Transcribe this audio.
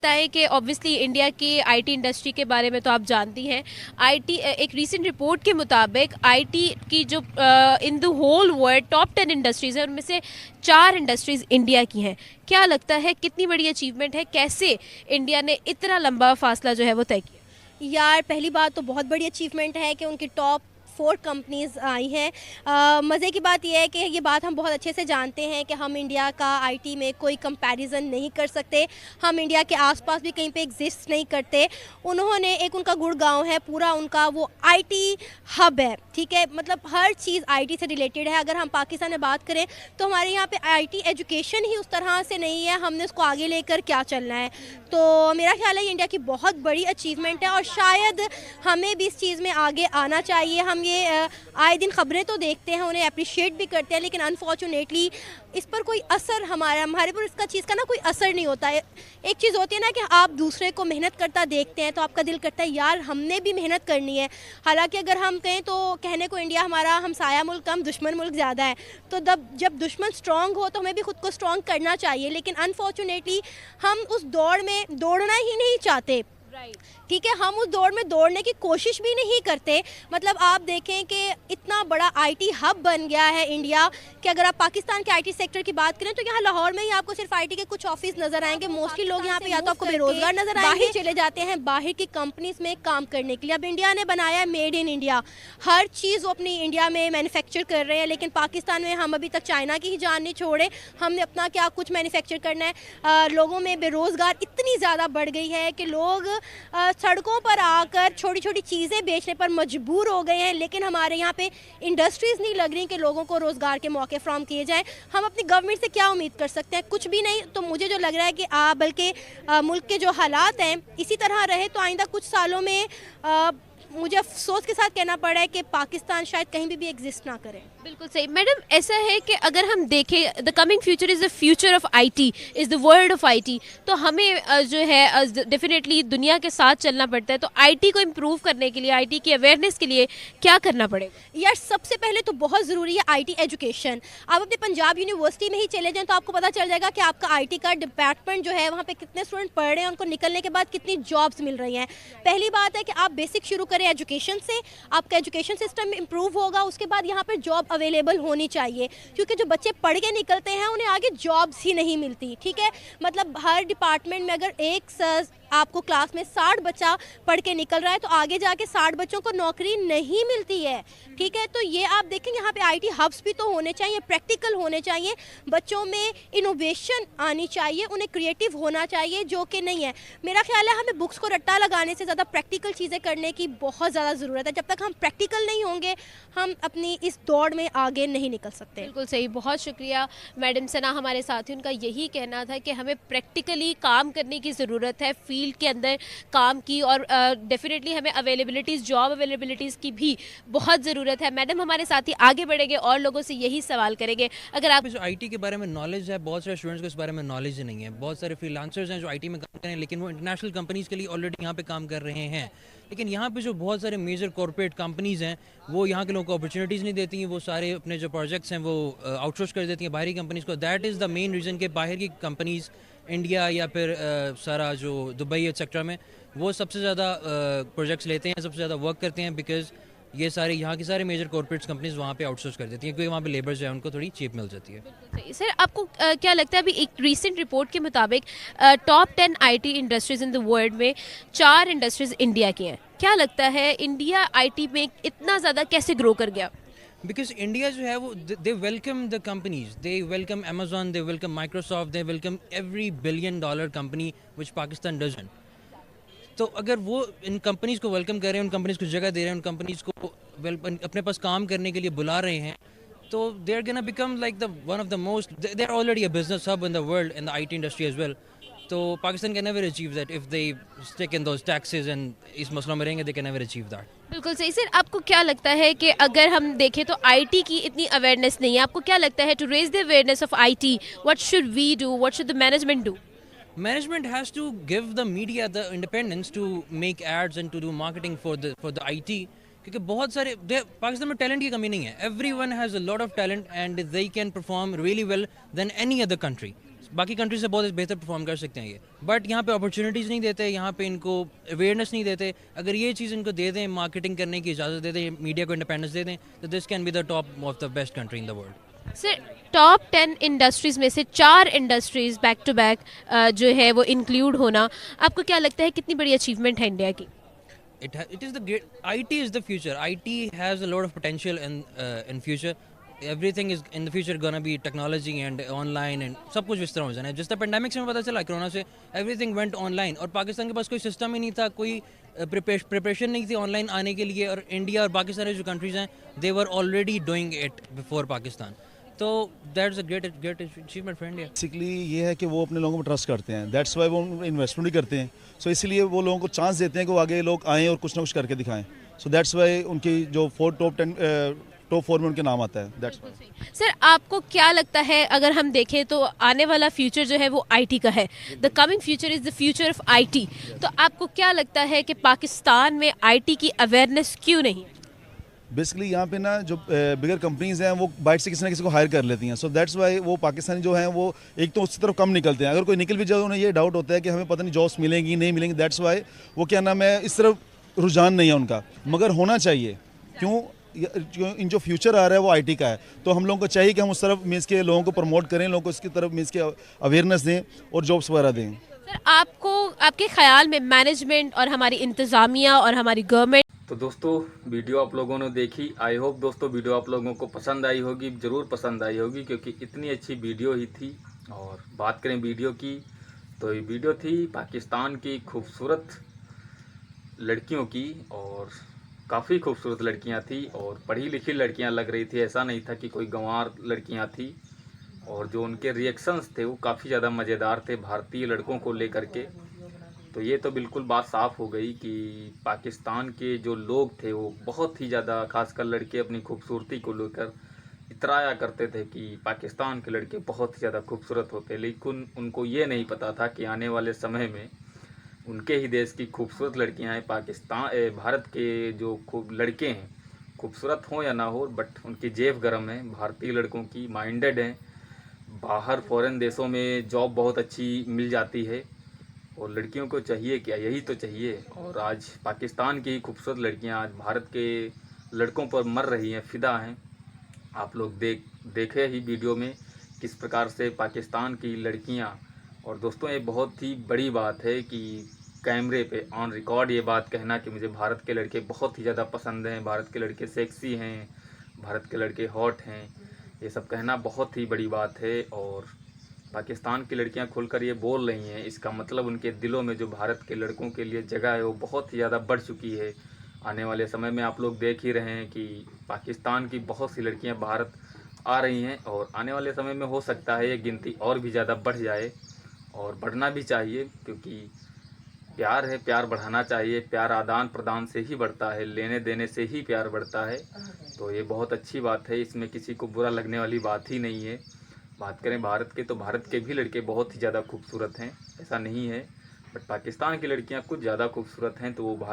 है कि obviously India की आईटी इंडस्ट्री के बारे में तो आप जानती हैं। आईटी एक रीसेंट रिपोर्ट के मुताबिक आईटी की जो in the whole world top 10 industries हैं उनमें से 4 इंडस्ट्रीज़ इंडिया की हैं। क्या लगता है कितनी बड़ी अचीवमेंट है, कैसे इंडिया ने इतना लंबा फासला जो है वो तय किया? यार पहली बात तो बहुत बड़ी अचीवमेंट है कि उनकी टॉप 4 कंपनीज़ आई हैं। मज़े की बात यह है कि ये बात हम बहुत अच्छे से जानते हैं कि हम इंडिया का आईटी में कोई कंपैरिजन नहीं कर सकते। हम इंडिया के आसपास भी कहीं पे एग्जिस्ट नहीं करते। उन्होंने एक उनका गुड़गांव है, पूरा उनका वो आईटी हब है, ठीक है। मतलब हर चीज़ आईटी से रिलेटेड है। अगर हम पाकिस्तान में बात करें तो हमारे यहाँ पे आईटी एजुकेशन ही उस तरह से नहीं है, हमने उसको आगे लेकर क्या चलना है। तो मेरा ख्याल है ये इंडिया की बहुत बड़ी अचीवमेंट है और शायद हमें भी इस चीज़ में आगे आना चाहिए। हम ये आए दिन खबरें तो देखते हैं, उन्हें अप्रिशिएट भी करते हैं, लेकिन अनफॉर्चुनेटली इस पर कोई असर हमारे पर इसका चीज़ का ना कोई असर नहीं होता है। एक चीज़ होती है ना कि आप दूसरे को मेहनत करता देखते हैं तो आपका दिल करता है यार हमने भी मेहनत करनी है। हालांकि अगर हम कहें तो कहने को इंडिया हमारा हमसाया मुल्क कम दुश्मन मुल्क ज़्यादा है, तो जब दुश्मन स्ट्रांग हो तो हमें भी खुद को स्ट्रांग करना चाहिए। लेकिन अनफॉर्चुनेटली हम उस दौड़ में दौड़ना ही नहीं चाहते, ठीक है। हम उस दौड़ में दौड़ने की कोशिश भी नहीं करते। मतलब आप देखें कि इतना बड़ा आईटी हब बन गया है इंडिया कि अगर आप पाकिस्तान के आईटी सेक्टर की बात करें तो यहाँ लाहौर में ही आपको सिर्फ आईटी के कुछ ऑफिस नजर आएंगे। मोस्टली लोग यहाँ पे या तो आपको बेरोजगार नजर आएंगे, बाहर चले जाते हैं बाहर की कंपनीज में काम करने के लिए। अब इंडिया ने बनाया है मेड इन इंडिया, हर चीज़ वो अपनी इंडिया में मैन्युफैक्चर कर रहे हैं। लेकिन पाकिस्तान में हम अभी तक चाइना की ही जान नहीं छोड़े, हमने अपना क्या कुछ मैन्युफैक्चर करना है। लोगों में बेरोजगार इतनी ज़्यादा बढ़ गई है कि लोग सड़कों पर आकर छोटी छोटी चीज़ें बेचने पर मजबूर हो गए हैं। लेकिन हमारे यहाँ पे इंडस्ट्रीज़ नहीं लग रही कि लोगों को रोज़गार के मौके फ्राहम किए जाएं। हम अपनी गवर्नमेंट से क्या उम्मीद कर सकते हैं? कुछ भी नहीं। तो मुझे जो लग रहा है कि बल्कि मुल्क के जो हालात हैं इसी तरह रहे तो आइंदा कुछ सालों में मुझे अफसोस के साथ कहना पड़ा है कि पाकिस्तान शायद कहीं भी एग्जिस्ट ना करे। बिल्कुल सही मैडम, ऐसा है कि अगर हम देखें the coming future is the future of IT, is the world of IT. तो हमें जो है डेफिनेटली दुनिया के साथ चलना पड़ता है। तो आईटी को इम्प्रूव करने के लिए, आईटी की अवेयरनेस के लिए क्या करना पड़ेगा? यार सबसे पहले तो बहुत ज़रूरी है आईटी एजुकेशन। आप अपने पंजाब यूनिवर्सिटी में ही चले जाएं तो आपको पता चल जाएगा कि आपका आईटी का डिपार्टमेंट जो है वहाँ पे कितने स्टूडेंट पढ़ रहे हैं, उनको निकलने के बाद कितनी जॉब्स मिल रही हैं। पहली बात है कि आप बेसिक शुरू करें एजुकेशन से, आपका एजुकेशन सिस्टम इम्प्रूव होगा। उसके बाद यहाँ पर जॉब अवेलेबल होनी चाहिए, क्योंकि जो बच्चे पढ़ के निकलते हैं उन्हें आगे जॉब्स ही नहीं मिलती, ठीक है। मतलब हर डिपार्टमेंट में अगर आपको क्लास में 60 बच्चा पढ़ के निकल रहा है तो आगे जाके 60 बच्चों को नौकरी नहीं मिलती है, ठीक है। तो ये आप देखें यहाँ पे आईटी हब्स भी तो होने चाहिए, प्रैक्टिकल होने चाहिए, बच्चों में इनोवेशन आनी चाहिए, उन्हें क्रिएटिव होना चाहिए, जो कि नहीं है। मेरा ख्याल है हमें बुक्स को रट्टा लगाने से ज़्यादा प्रैक्टिकल चीज़ें करने की बहुत ज़्यादा ज़रूरत है। जब तक हम प्रैक्टिकल नहीं होंगे हम अपनी इस दौड़ में आगे नहीं निकल सकते। बिल्कुल सही, बहुत शुक्रिया मैडम सना हमारे साथ ही। उनका यही कहना था कि हमें प्रैक्टिकली काम करने की ज़रूरत है, फील्ड के अंदर काम की, और डेफिनेटली हमें अवेलेबिलिटीज़, जॉब अवेलेबिलिटीज़ की भी बहुत ज़रूरत है। मैडम हमारे साथ ही आगे बढ़ेंगे और लोगों से यही सवाल करेंगे। अगर आप आईटी के बारे में नॉलेज है, बहुत सारे स्टूडेंट्स को इस बारे में नॉलेज नहीं है। बहुत सारे फ्रीलांसर्स हैं जो आईटी में काम कर रहे हैं, लेकिन वो इंटरनेशनल कंपनीज़ के लिए ऑलरेडी यहाँ पे काम कर रहे हैं। लेकिन यहाँ पे जो बहुत सारे मेजर कॉर्पोरेट कंपनीज़ हैं वो यहाँ के लोगों को अपॉर्चुनिटीज़ नहीं देती हैं। वो सारे अपने जो प्रोजेक्ट्स हैं वो आउटसोर्स कर देती हैं बाहरी कंपनीज़ को। That is the main reason कि बाहर की कंपनीज़ इंडिया या फिर सारा जो दुबई एक्सेट्रा में वो सबसे ज़्यादा प्रोजेक्ट्स लेते हैं, सबसे ज़्यादा वर्क करते हैं, बिकॉज ये सारे यहाँ की सारे मेजर कॉर्पोरेट्स कंपनीज वहाँ पे आउटसोर्स कर देती हैं, क्योंकि वहाँ पे लेबर जो है उनको थोड़ी चीप मिल जाती है। सही सर, आपको क्या लगता है, अभी एक रीसेंट रिपोर्ट के मुताबिक top 10 IT industries in the world में 4 इंडस्ट्रीज इंडिया की हैं। क्या लगता है इंडिया आईटी में इतना ज़्यादा कैसे ग्रो कर गया? बिकॉज इंडिया जो है वो they welcome the companies, they welcome Amazon, they welcome Microsoft, they welcome every $1 billion company which Pakistan doesn't. तो अगर वो इन कंपनीज़ को वेलकम कर रहे हैं, उन कंपनीज़ को जगह दे रहे हैं, उन कंपनीज़ को अपने पास काम करने के लिए बुला रहे हैं, तो they are gonna become like the one of the most, they are already a business hub in the world in the IT industry as well. तो Pakistan can never achieve that if they stick in those taxes and इस मसलों में रहेंगे, they can never achieve that. बिल्कुल सही sir, आपको क्या लगता है कि अगर हम देखें तो आईटी की इतनी अवेयरनेस नहीं है, आपको क्या लगता है to raise the awareness of IT what should we do, what should the management do? Management has to give the media the independence to make ads and to do marketing for the IT, क्योंकि बहुत सारे पाकिस्तान में talent की कमी नहीं है। Everyone has a lot of talent and they can perform really well than any other country. बाकी country से बहुत बेहतर परफॉर्म कर सकते हैं ये, बट यहाँ पे अपॉर्चुनिटीज़ नहीं देते, यहाँ पे इनको अवेयरनेस नहीं देते। अगर ये चीज़ इनको दे दें, मार्केटिंग करने की इजाज़त दे दें, मीडिया को इंडिपेंडेंस दे दें, तो this can be the top of the best country in the world. Sir, top 10 industries में से 4 इंडस्ट्रीज बैक टू बैक जो है वो इंक्लूड होना, आपको क्या लगता है कितनी बड़ी अचीवमेंट है इंडिया की? It is the great. IT is the future. IT has a lot of potential in future. Everything is in the future gonna be technology and online and सब कुछ इस तरह हो जाना है। जिस तरह पेंडेमिक से हमें पता चला, कोरोना से everything went online, और पाकिस्तान के पास कोई सिस्टम ही नहीं था, कोई प्रिपरेशन नहीं थी ऑनलाइन आने के लिए, और इंडिया और पाकिस्तान की जो कंट्रीज हैं they were already doing it before Pakistan. तो that's a great achievement for India. Basically ये है कि वो अपने लोगों को ट्रस्ट करते हैं, दैट्स वाई वो इन्वेस्टमेंट भी करते हैं। सो इसलिए वो लोगों को चांस देते हैं कि वो आगे लोग आएँ और कुछ ना कुछ करके दिखाएं। सो दैट्स वाई उनकी जो टॉप 4 में उनके नाम आता है। That's why. सर, आपको क्या लगता है, अगर हम देखें तो आने वाला फ्यूचर जो है वो आईटी का है, the coming future is the future of IT, तो आपको क्या लगता है कि पाकिस्तान में आईटी की अवेयरनेस क्यों नहीं है? बेसिकली यहाँ पे ना जो बिगर कंपनीज हैं वो बाहर से किसी ना किसी को हायर कर लेती हैं। सो दैट्स वाई वो पाकिस्तानी जो हैं वो एक तो उसकी तरफ कम निकलते हैं। अगर कोई निकल भी जाए उन्हें ये डाउट होता है कि हमें पता नहीं जॉब्स मिलेंगी नहीं मिलेंगी। दैट्स वाई वो क्या नाम है, इस तरफ रुझान नहीं है उनका, मगर होना चाहिए। क्यों? इन जो फ्यूचर आ रहा है वो आईटी का है, तो हम लोगों को चाहिए कि हम उस तरफ मीन्स के लोगों को प्रमोट करें, लोगों को इसकी तरफ मीन्स के अवेयरनेस दें और जॉब्स वगैरह दें। सर, आपको आपके ख्याल में मैनेजमेंट और हमारी इंतज़ामिया और हमारी गवर्नमेंट। तो दोस्तों, वीडियो आप लोगों ने देखी, आई होप दोस्तों वीडियो आप लोगों को पसंद आई होगी, ज़रूर पसंद आई होगी, क्योंकि इतनी अच्छी वीडियो ही थी। और बात करें वीडियो की, तो ये वीडियो थी पाकिस्तान की खूबसूरत लड़कियों की, और काफ़ी खूबसूरत लड़कियां थी और पढ़ी लिखी लड़कियां लग रही थी, ऐसा नहीं था कि कोई गंवार लड़कियां थी। और जो उनके रिएक्शंस थे वो काफ़ी ज़्यादा मज़ेदार थे भारतीय लड़कों को लेकर के। तो ये तो बिल्कुल बात साफ़ हो गई कि पाकिस्तान के जो लोग थे वो बहुत ही ज़्यादा, खासकर लड़के, अपनी खूबसूरती को लेकर इतराया करते थे कि पाकिस्तान के लड़के बहुत ही ज़्यादा खूबसूरत होते, लेकिन उनको ये नहीं पता था कि आने वाले समय में उनके ही देश की खूबसूरत लड़कियां हैं, भारत के जो खूब लड़के हैं, खूबसूरत हों या ना हो, बट उनकी जेब गर्म है, भारतीय लड़कों की माइंडेड हैं। बाहर फॉरेन देशों में जॉब बहुत अच्छी मिल जाती है, और लड़कियों को चाहिए क्या, यही तो चाहिए। और आज पाकिस्तान की खूबसूरत लड़कियां आज भारत के लड़कों पर मर रही हैं, फिदा हैं। आप लोग देखे ही वीडियो में किस प्रकार से पाकिस्तान की लड़कियां। और दोस्तों, ये बहुत ही बड़ी बात है कि कैमरे पे ऑन रिकॉर्ड ये बात कहना कि मुझे भारत के लड़के बहुत ही ज़्यादा पसंद हैं, भारत के लड़के सेक्सी हैं, भारत के लड़के हॉट हैं, ये सब कहना बहुत ही बड़ी बात है। और पाकिस्तान की लड़कियां खुलकर ये बोल रही हैं, इसका मतलब उनके दिलों में जो भारत के लड़कों के लिए जगह है वो बहुत ही ज़्यादा बढ़ चुकी है। आने वाले समय में आप लोग देख ही रहे हैं कि पाकिस्तान की बहुत सी लड़कियां भारत आ रही हैं, और आने वाले समय में हो सकता है ये गिनती और भी ज़्यादा बढ़ जाए, और बढ़ना भी चाहिए, क्योंकि प्यार है, प्यार बढ़ाना चाहिए। प्यार आदान प्रदान से ही बढ़ता है, लेने देने से ही प्यार बढ़ता है। तो ये बहुत अच्छी बात है, इसमें किसी को बुरा लगने वाली बात ही नहीं है। बात करें भारत के, तो भारत के भी लड़के बहुत ही ज़्यादा खूबसूरत हैं, ऐसा नहीं है, बट पाकिस्तान की लड़कियां कुछ ज़्यादा खूबसूरत हैं, तो वो भारत